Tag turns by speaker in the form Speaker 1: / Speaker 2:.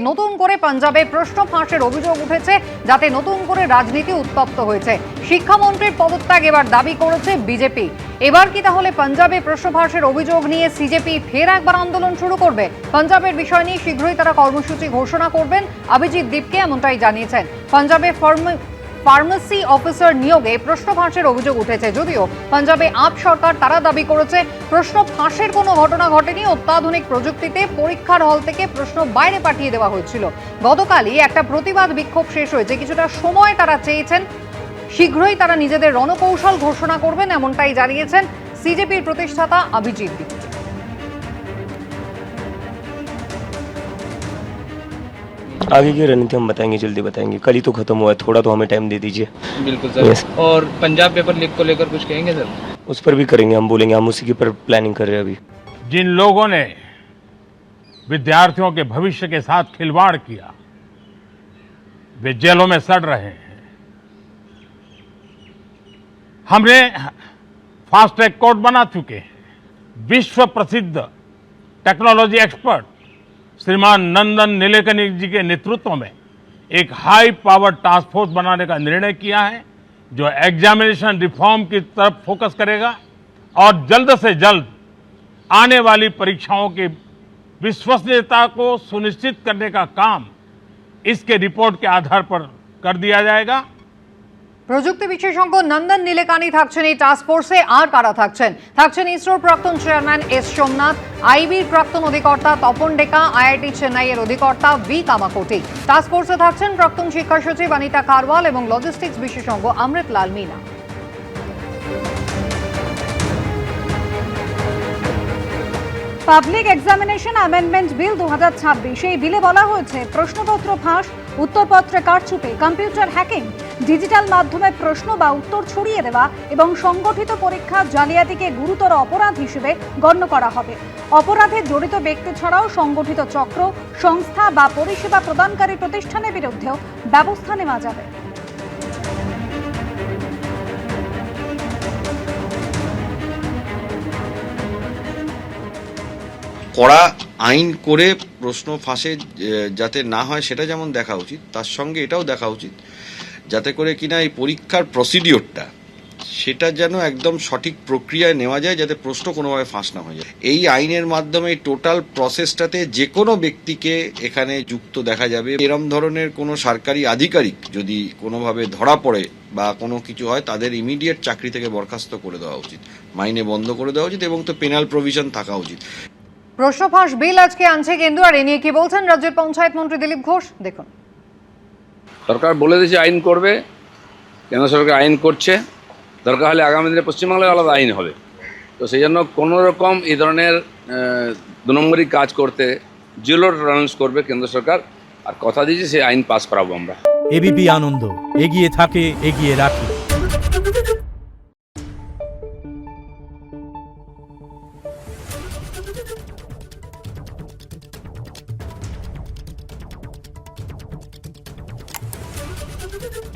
Speaker 1: নতুন করে পাঞ্জাবে প্রশ্ন ফাঁসের অভিযোগ উঠেছে, যাতে নতুন করে রাজনীতি উত্তপ্ত হয়েছে। শিক্ষামন্ত্রীর পদত্যাগ এবার দাবি করেছে বিজেপি। এবার কি তাহলে পাঞ্জাবে প্রশ্ন ফাঁসের অভিযোগ নিয়ে সিজেপি ফের একবার আন্দোলন শুরু করবে? পাঞ্জাবের বিষয় নিয়ে শীঘ্রই তারা কর্মসূচি ঘোষণা করবেন, অভিজিৎ দীপকে এমনটাই জানিয়েছেন। পাঞ্জাবে ফার্মেসি অফিসার নিয়োগে প্রশ্ন ফাঁসের অভিযোগ উঠেছে। যদিও পাঞ্জাবে আপ সরকার তারা দাবি করেছে প্রশ্ন ফাঁসের কোনো ঘটনা ঘটেনি। অত্যাধুনিক প্রযুক্তিতে পরীক্ষার হল থেকে প্রশ্ন বাইরে পাঠিয়ে দেওয়া হয়েছিল। গতকালই একটা প্রতিবাদ বিক্ষোভ শেষ হয়েছে। কিছুটা সময় তারা চেয়েছেন, শীঘ্রই তারা নিজেদের রণকৌশল ঘোষণা করবেন, এমনটাই জানিয়েছেন সিজেপির প্রতিষ্ঠাতা অভিজিৎ দীপ।
Speaker 2: आगे की रणनीति हम बताएंगे, जल्दी बताएंगे। कल ही तो खत्म हुआ है, थोड़ा तो हमें टाइम दे दीजिए।
Speaker 3: बिल्कुल सर। और पंजाब पेपर लीक को लेकर कुछ कहेंगे सर?
Speaker 2: उस पर भी करेंगे, हम बोलेंगे, हम उसी के पर प्लानिंग कर रहे हैं अभी।
Speaker 4: जिन लोगों ने विद्यार्थियों के भविष्य के साथ खिलवाड़ किया, वे जेलों में सड़ रहे हैं। हमने फास्ट ट्रैक कोर्ट बना चुके हैं। विश्व प्रसिद्ध टेक्नोलॉजी एक्सपर्ट श्रीमान नंदन नीलेकनी जी के नेतृत्व में एक हाई पावर टास्क फोर्स बनाने का निर्णय किया है, जो एग्जामिनेशन रिफॉर्म की तरफ फोकस करेगा और जल्द से जल्द आने वाली परीक्षाओं की विश्वसनीयता को सुनिश्चित करने का काम इसके रिपोर्ट के आधार पर कर दिया जाएगा।
Speaker 1: প্রযুক্তি বিশেষজ্ঞ নন্দন নীলেকানি থাকছেন এই টাস্ক ফোর্সে। আর কারা থাকছেন ইসরোর প্রাক্তন চেয়ারম্যান এস সোমনাথ, আইবির প্রাক্তন অধিকর্তা তপন ডেকা, আইআইটি চেন্নাইয়ের অধিকর্তা ভি কামাকোটি। টাস্ক ফোর্সে থাকছেন প্রাক্তন শিক্ষা সচিব অনিতা কারওয়াল এবং লজিস্টিক্স বিশেষজ্ঞ Amrit Lal Meena.
Speaker 5: Public examination amendment bill 2026, এই বিলে বলা হয়েছে প্রশ্নপত্র ফাঁস, উত্তরপত্রে কারচুপি, কম্পিউটার হ্যাকিং, ডিজিটাল মাধ্যমে প্রশ্ন বা উত্তর ছড়িয়ে দেওয়া এবং সংগঠিত পরীক্ষা জালিয়াতিকে গুরুতর অপরাধ হিসেবে গণ্য করা হবে। অপরাধে জড়িত ব্যক্তি ছাড়াও সংগঠিত চক্র, সংস্থা বা পরিষেবা প্রদানকারী প্রতিষ্ঠানের বিরুদ্ধেও ব্যবস্থা নেওয়া যাবে।
Speaker 6: কড়া আইন করে প্রশ্ন ফাঁসে যাতে না হয় সেটা যেমন দেখা উচিত, তার সঙ্গে এটাও দেখা উচিত যাতে করে কিনা এই পরীক্ষার প্রসিডিওরটা সেটা যেন একদম সঠিক প্রক্রিয়ায় নেওয়া যায়, যাতে প্রশ্ন কোনোভাবে ফাঁস না হয়ে যায়। এই আইনের মাধ্যমে টোটাল প্রসেসটাতে যে কোনো ব্যক্তিকে এখানে যুক্ত দেখা যাবে। এরম ধরনের কোনো সরকারি আধিকারিক যদি কোনোভাবে ধরা পড়ে বা কোনো কিছু হয়, তাদের ইমিডিয়েট চাকরি থেকে বরখাস্ত করে দেওয়া উচিত, মাইনে বন্ধ করে দেওয়া উচিত এবং তো পেনাল প্রভিশন থাকা উচিত।
Speaker 1: প্রশ্ন ফাঁস বিল আজকে আনছে কেন্দ্র, আর এ নিয়ে কি বলছেন রাজ্যের পঞ্চায়েত মন্ত্রী দিলীপ ঘোষ, দেখুন।
Speaker 7: সরকার বলে দিয়েছে আইন করবে, কেন্দ্র সরকার আইন করছে, দরকার হলে আগামী দিনে পশ্চিমবাংলায় আলাদা আইন হবে। তো সেই জন্য কোনো রকম এই ধরনের 2 নম্বরই কাজ করতে জিরো টলারেন্স করবে কেন্দ্র সরকার, আর কথা দিয়েছে সেই আইন পাস করাবো আমরা।
Speaker 8: এবিপি আনন্দ, এগিয়ে থাকে, এগিয়ে রাখে।
Speaker 9: Thank you.